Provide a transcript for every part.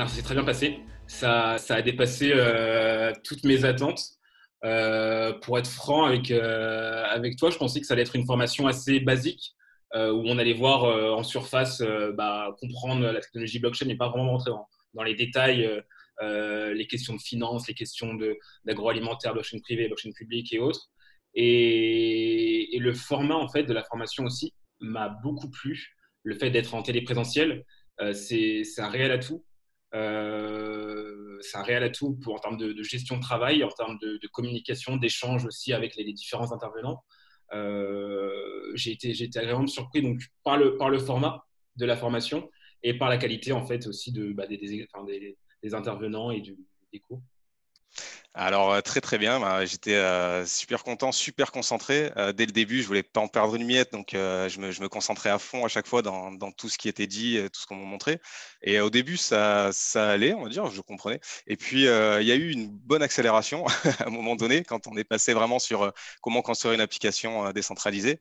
Alors, ça s'est très bien passé. Ça a dépassé toutes mes attentes. Pour être franc avec toi, je pensais que ça allait être une formation assez basique, où on allait voir en surface, comprendre la technologie blockchain, mais pas vraiment rentrer dans les détails, les questions de finance, les questions d'agroalimentaire, blockchain privé, blockchain public et autres. Et le format en fait de la formation aussi m'a beaucoup plu. Le fait d'être en téléprésentiel, c'est un réel atout. C'est un réel atout en termes de gestion de travail, en termes de communication, d'échange aussi avec les différents intervenants. J'ai été agréablement surpris donc, par le format de la formation et par la qualité en fait aussi des intervenants et des cours. Alors, très très bien. J'étais super content, super concentré. Dès le début, je voulais pas en perdre une miette, donc je me concentrais à fond à chac fois dans tout ce qui était dit, tout ce qu'on m'a montré. Et au début, ça allait, on va dire, je comprenais. Et puis, il y a eu une bonne accélération à un moment donné quand on est passé vraiment sur comment construire une application décentralisée.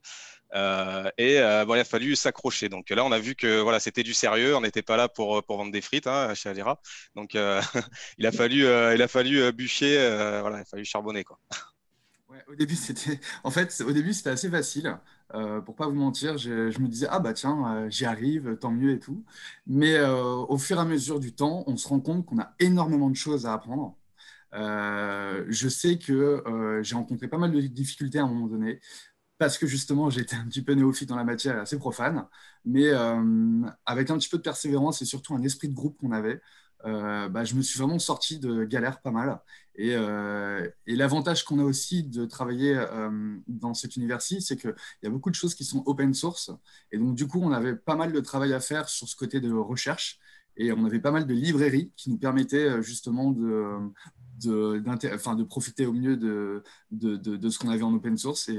Bon, il a fallu s'accrocher. Donc là, on a vu que voilà, c'était du sérieux. On n'était pas là pour vendre des frites hein, chez Alira. Donc il a fallu bûcher, voilà, il a fallu charbonner quoi. Ouais, au début, c'était assez facile. Pour pas vous mentir, je me disais, ah bah tiens, j'y arrive, tant mieux et tout. Mais au fur et à mesure du temps, on se rend compte qu'on a énormément de choses à apprendre. Je sais que j'ai rencontré pas mal de difficultés à un moment donné, parce que justement, j'étais un petit peu néophyte dans la matière et assez profane. Mais avec un petit peu de persévérance et surtout un esprit de groupe qu'on avait, je me suis vraiment sorti de galères pas mal. Et l'avantage qu'on a aussi de travailler dans cet univers-ci, c'est qu'il y a beaucoup de choses qui sont open source. Et donc, du coup, on avait pas mal de travail à faire sur ce côté de recherche. Et on avait pas mal de librairies qui nous permettaient justement de profiter au mieux de ce qu'on avait en open source.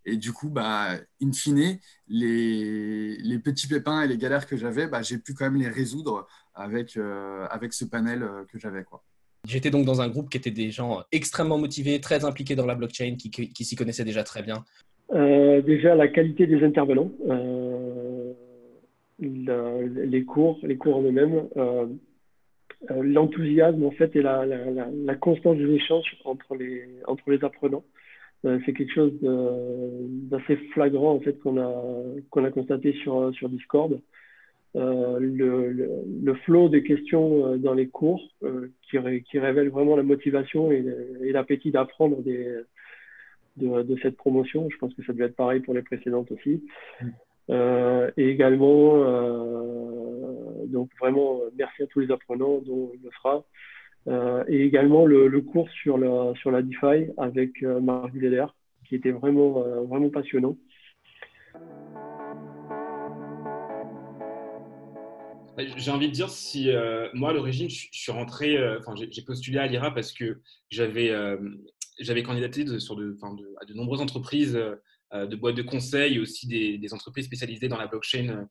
Et du coup, in fine, les petits pépins et les galères que j'avais, j'ai pu quand même les résoudre avec ce panel que j'avais, quoi. J'étais donc dans un groupe qui était des gens extrêmement motivés, très impliqués dans la blockchain, qui s'y connaissaient déjà très bien. Déjà, la qualité des intervenants, les cours en eux-mêmes, l'enthousiasme en fait et la constance des échanges entre les apprenants. C'est quelque chose d'assez flagrant en fait qu'on a constaté sur Discord. Le flow de questions dans les cours qui révèle vraiment la motivation et l'appétit d'apprendre de cette promotion. Je pense que ça devait être pareil pour les précédentes aussi. Et également, donc vraiment, merci à tous les apprenants, dont il le sera. Et également le cours sur la DeFi avec Marc Zeller, qui était vraiment passionnant. J'ai envie de dire si moi à l'origine je suis rentré, j'ai postulé à l'IRA parce que j'avais candidaté à de nombreuses entreprises, de boîtes de conseil et aussi des entreprises spécialisées dans la blockchain,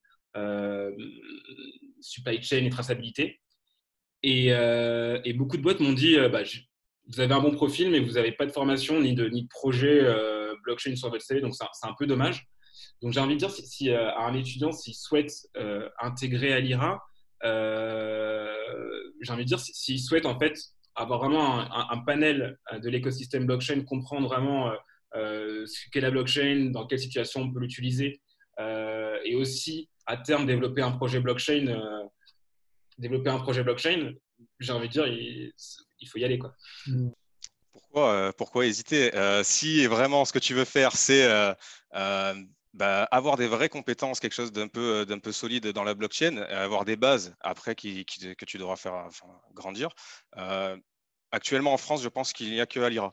supply chain et traçabilité. Et beaucoup de boîtes m'ont dit vous avez un bon profil, mais vous n'avez pas de formation ni de projet blockchain sur votre CV, donc c'est un peu dommage. Donc j'ai envie de dire si à un étudiant s'il souhaite intégrer à l'IRA, j'ai envie de dire s'il souhaite en fait avoir vraiment un panel de l'écosystème blockchain, comprendre vraiment ce qu'est la blockchain, dans quelle situation on peut l'utiliser, et aussi à terme développer un projet blockchain, j'ai envie de dire, il faut y aller, quoi. Pourquoi hésiter si vraiment ce que tu veux faire, c'est avoir des vraies compétences, quelque chose d'un peu solide dans la blockchain, avoir des bases après que tu devras faire grandir. Actuellement en France, je pense qu'il n'y a que Alira.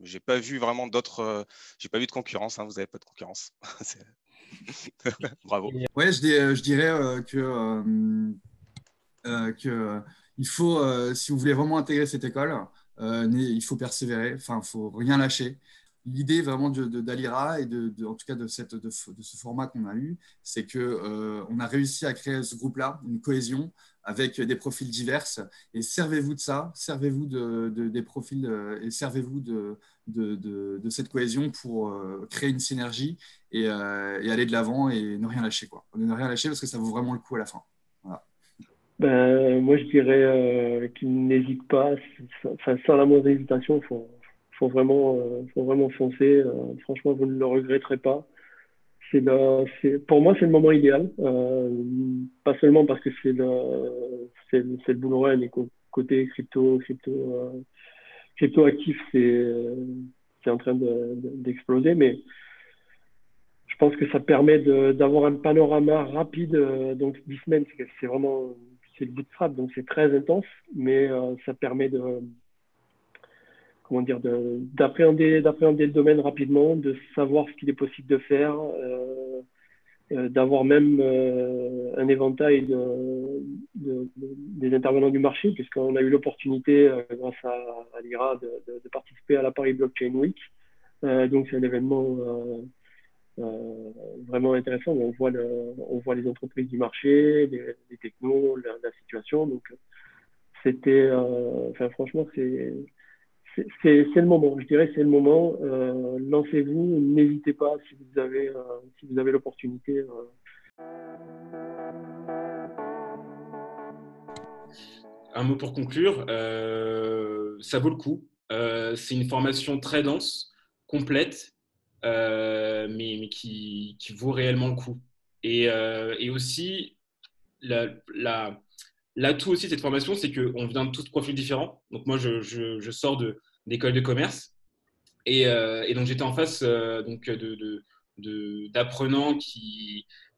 J'ai pas vu vraiment j'ai pas vu de concurrence. Hein, vous n'avez pas de concurrence. Bravo. Ouais, je dirais il faut, si vous voulez vraiment intégrer cette école, il faut persévérer, il ne faut rien lâcher. L'idée vraiment d'Alira et en tout cas de ce format qu'on a eu, c'est qu'on a réussi à créer ce groupe-là, une cohésion avec des profils divers. Et servez-vous de ça, servez-vous des profils et servez-vous de cette cohésion pour créer une synergie et aller de l'avant et ne rien lâcher, quoi. Ne rien lâcher parce que ça vaut vraiment le coup à la fin. Voilà. Moi, je dirais qu'ils n'hésitent pas. Enfin, sans la moindre hésitation, faut vraiment foncer. Franchement, vous ne le regretterez pas. Pour moi, c'est le moment idéal. Pas seulement parce que c'est le bull run et côté crypto actif, c'est en train d'exploser, mais je pense que ça permet d'avoir un panorama rapide. Donc, 10 semaines, c'est vraiment c'est le bootstrap, donc c'est très intense, mais ça permet comment dire, d'appréhender le domaine rapidement, de savoir ce qu'il est possible de faire, d'avoir même un éventail des intervenants du marché, puisqu'on a eu l'opportunité, grâce à l'IRA, de participer à la Paris Blockchain Week. Donc, c'est un événement vraiment intéressant où on voit les entreprises du marché, les technos, la situation. Donc, franchement, c'est le moment. Je dirais c'est le moment. Lancez-vous, n'hésitez pas si vous avez l'opportunité. Un mot pour conclure, ça vaut le coup. C'est une formation très dense, complète, mais qui vaut réellement le coup. Et aussi, l'atout aussi de cette formation, c'est qu'on vient de tous profils différents. Donc moi, je sors d'école de commerce. Et donc j'étais en face d'apprenants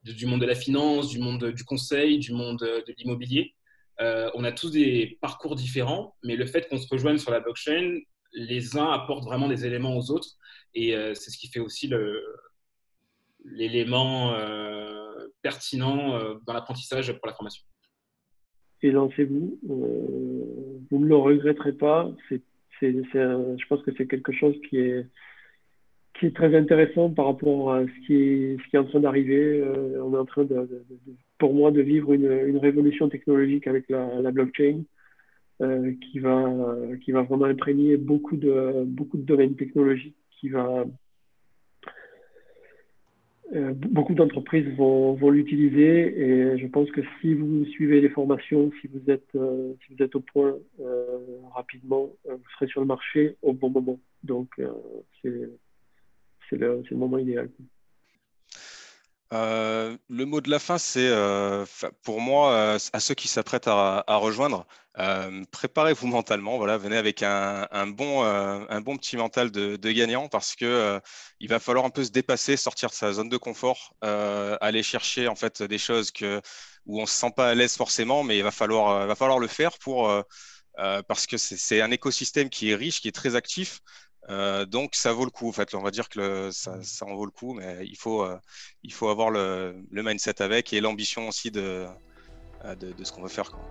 du monde de la finance, du monde du conseil, du monde de l'immobilier. On a tous des parcours différents, mais le fait qu'on se rejoigne sur la blockchain, les uns apportent vraiment des éléments aux autres. Et c'est ce qui fait aussi l'élément pertinent dans l'apprentissage pour la formation. Et lancez-vous. Vous ne le regretterez pas. Je pense que c'est quelque chose qui est très intéressant par rapport à ce qui est en train d'arriver. On est en train pour moi, de vivre une révolution technologique avec la blockchain qui va vraiment imprégner beaucoup de domaines technologiques, beaucoup d'entreprises vont l'utiliser, et je pense que si vous suivez les formations, si vous êtes au point rapidement, vous serez sur le marché au bon moment. Donc, c'est le moment idéal. Le mot de la fin, c'est pour moi, à ceux qui s'apprêtent à rejoindre, préparez-vous mentalement. Voilà, venez avec un bon petit mental de gagnant, parce que il va falloir un peu se dépasser, sortir de sa zone de confort, aller chercher en fait des choses où on se sent pas à l'aise forcément, mais il va falloir le faire parce que c'est un écosystème qui est riche, qui est très actif. Donc ça vaut le coup en fait. On va dire que ça en vaut le coup, mais il faut avoir le mindset avec, et l'ambition aussi de ce qu'on veut faire, quoi.